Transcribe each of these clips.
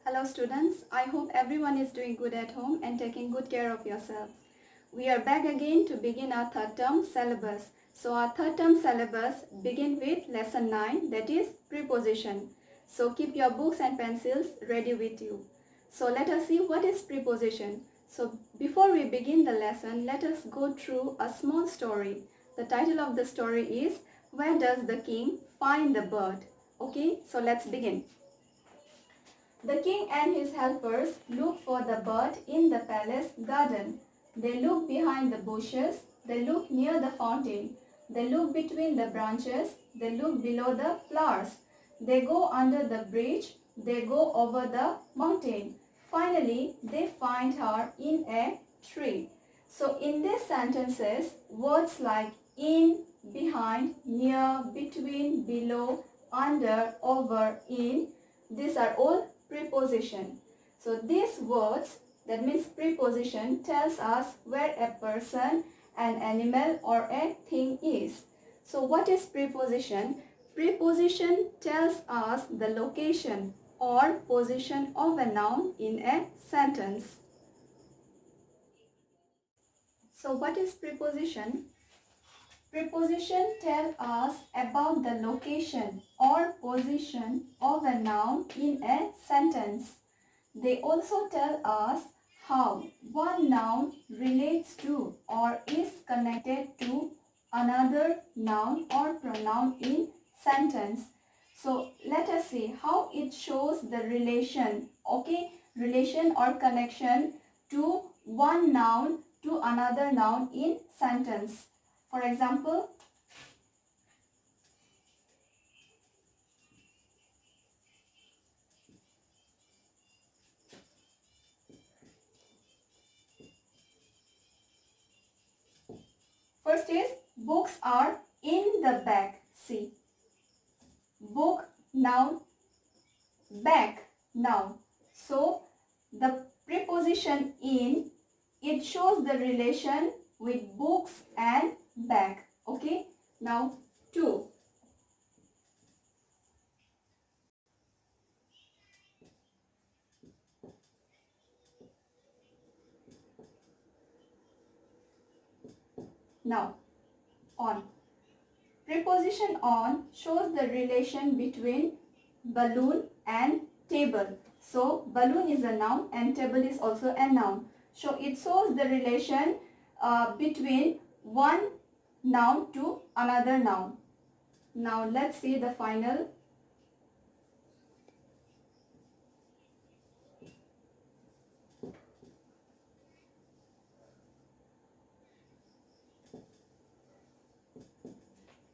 Hello students, I hope everyone is doing good at home and taking good care of yourselves. We are back again to begin our third term syllabus. So our third term syllabus begin with lesson 9, that is preposition. So keep your books and pencils ready with you. So let us see what is preposition. So before we begin the lesson, let us go through a small story. The title of the story is Where Does the King Find the Bird? Okay, so let's begin. The king and his helpers look for the bird in the palace garden. They look behind the bushes, they look near the fountain, they look between the branches, they look below the flowers. They go under the bridge, they go over the mountain. Finally, they find her in a tree. So in these sentences, words like in, behind, near, between, below, under, over, in, these are all preposition. So these words, that means preposition, tells us where a person, an animal or a thing is. So what is preposition? Preposition tells us the location or position of a noun in a sentence. So what is preposition? Preposition tell us about the location or position of a noun in a sentence. They also tell us how one noun relates to or is connected to another noun or pronoun in sentence. So let us see how it shows the relation, okay, relation or connection to one noun to another noun in sentence. For example, first is books are in the bag. See, book, noun, bag, noun. So the preposition in, it shows the relation with books and bag. Okay, now two. Now on. Preposition on shows the relation between balloon and table. So balloon is a noun and table is also a noun. So it shows the relation between one noun to another noun. Now let's see the final.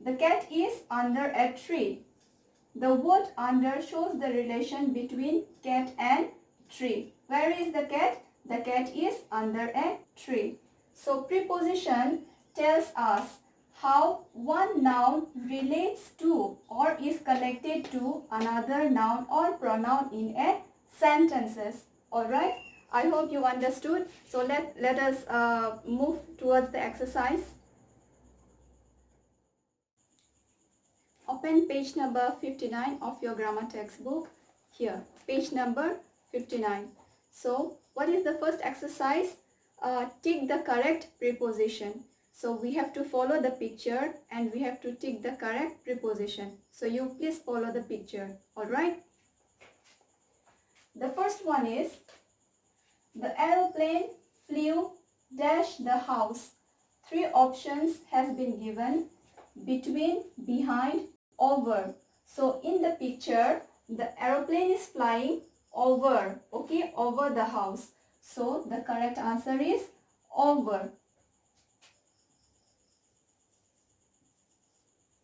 The cat is under a tree. The word under shows the relation between cat and tree. Where is the cat? The cat is under a tree. So preposition tells us how one noun relates to or is connected to another noun or pronoun in a sentences. Alright, I hope you understood. So let us move towards the exercise. Open page number 59 of your grammar textbook. Here, page number 59. So, what is the first exercise? Tick the correct preposition. So, we have to follow the picture and we have to tick the correct preposition. So, you please follow the picture. Alright? The first one is, the aeroplane flew dash the house. Three options has been given: between, behind, over. So in the picture, the aeroplane is flying over, okay, over the house. So the correct answer is over.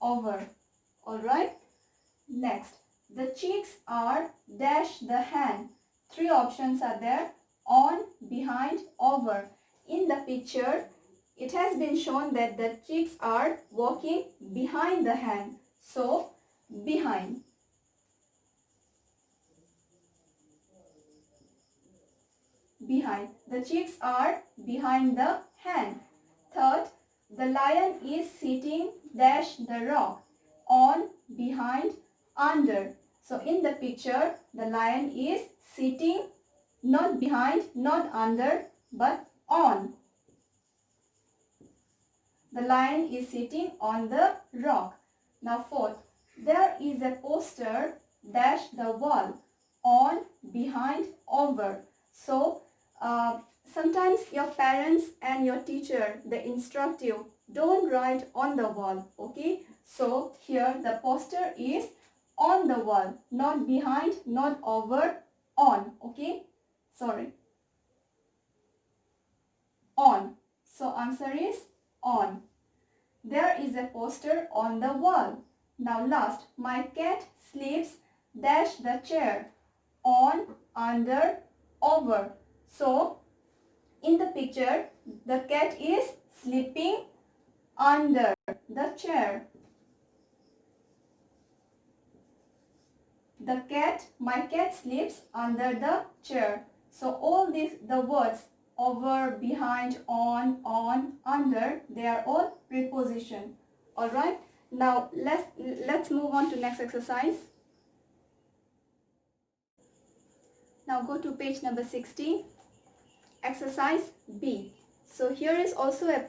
Over. Alright. Next, the cheeks are dash the hand. Three options are there: on, behind, over. In the picture, it has been shown that the cheeks are walking behind the hand. So, behind. Behind. The cheeks are behind the hand. Third, the lion is sitting dash the rock. On, behind, under. So in the picture, the lion is sitting not behind, not under, but on. The lion is sitting on the rock. Now fourth, there is a poster dash the wall, on, behind, over. So sometimes your parents and your teacher, they instruct you, don't write on the wall, okay? So here the poster is on the wall, not behind, not over, on, okay? Sorry. On. So answer is on. There is a poster on the wall. Now last, my cat sleeps dash the chair, on, under, over. So in the picture, the cat is sleeping under the chair. My cat sleeps under the chair. So all the words over, behind, on, under, they are all preposition. Alright, now let's move on to next exercise. Now go to page number 60. Exercise B. So here is also a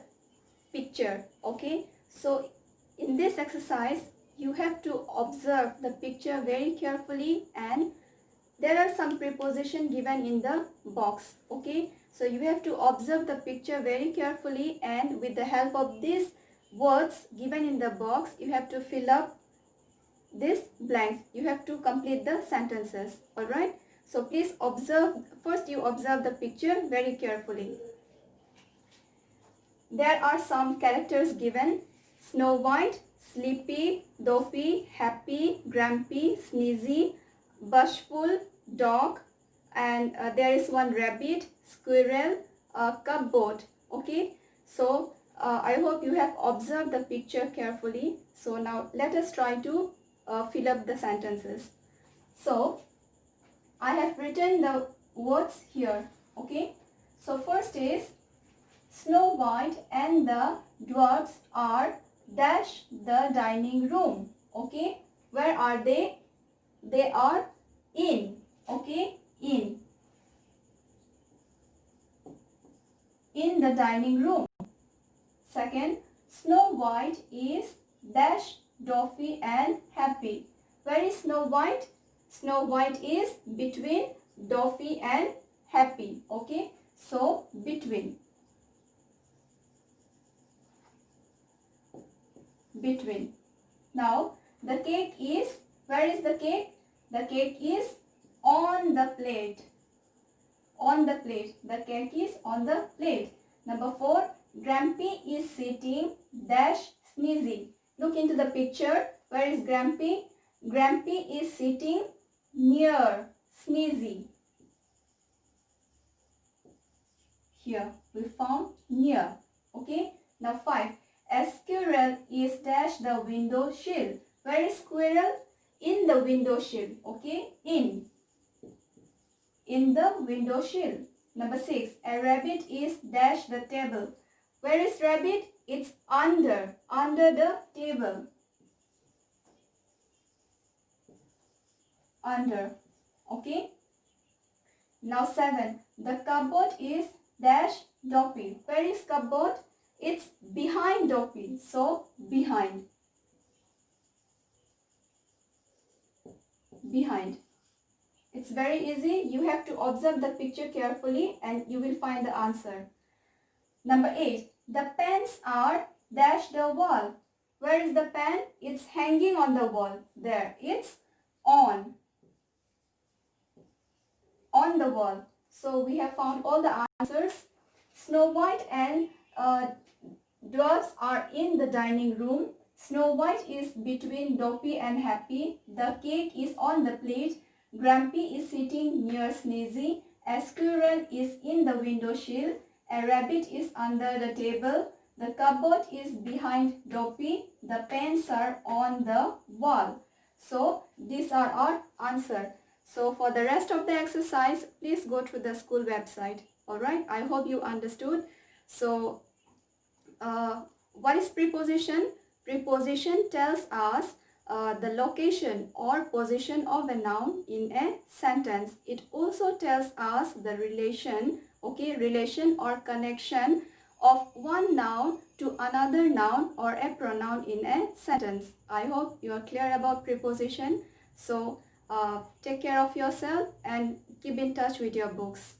picture, okay? So in this exercise, you have to observe the picture very carefully, and there are some preposition given in the box, okay? So you have to observe the picture very carefully, and with the help of these words given in the box, you have to fill up these blanks. You have to complete the sentences, alright? So please observe, first you observe the picture very carefully. There are some characters given: Snow White, sleepy, dopey, happy, grumpy, sneezy, bashful, dog, and there is one rabbit, squirrel, cupboard. Okay, so I hope you have observed the picture carefully. So now let us try to fill up the sentences. So I have written the words here. Okay, so first is Snow White and the dwarfs are dash the dining room. Okay, where are they? They are in. Okay, in the dining room. Second, Snow White is dash Doffy and happy. Where is Snow White? Snow White is between Doffy and happy. Okay, so between. Now the cake is, where is the cake? The cake is on the plate. The cake is on the plate. Number 4, Grampy is sitting dash sneezy. Look into the picture. Where is Grampy? Grampy is sitting near sneezy. Here we found near. Okay. Now 5. A squirrel is dash the window sill. Where is squirrel? In the window sill. Okay. In the window sill. Number 6. A rabbit is dash the table. Where is rabbit? It's under the table. Under. Okay. Now 7. The cupboard is dash Doppy. Where is cupboard? It's behind Doppy. So behind. It's very easy. You have to observe the picture carefully and you will find the answer. Number 8. The pens are dash the wall. Where is the pen? It's hanging on the wall. There. It's on the wall. So we have found all the answers. Snow White and dwarfs are in the dining room. Snow White is between Doppy and Happy. The cake is on the plate. Grumpy is sitting near Sneezy. A squirrel is in the window sill. A rabbit is under the table. The cupboard is behind Doppy. The pens are on the wall. So these are our answers. So for the rest of the exercise, please go to the school website. Alright, I hope you understood. So what is preposition? Preposition tells us the location or position of a noun in a sentence. It also tells us the relation, okay, relation or connection of one noun to another noun or a pronoun in a sentence. I hope you are clear about preposition. So take care of yourself and keep in touch with your books.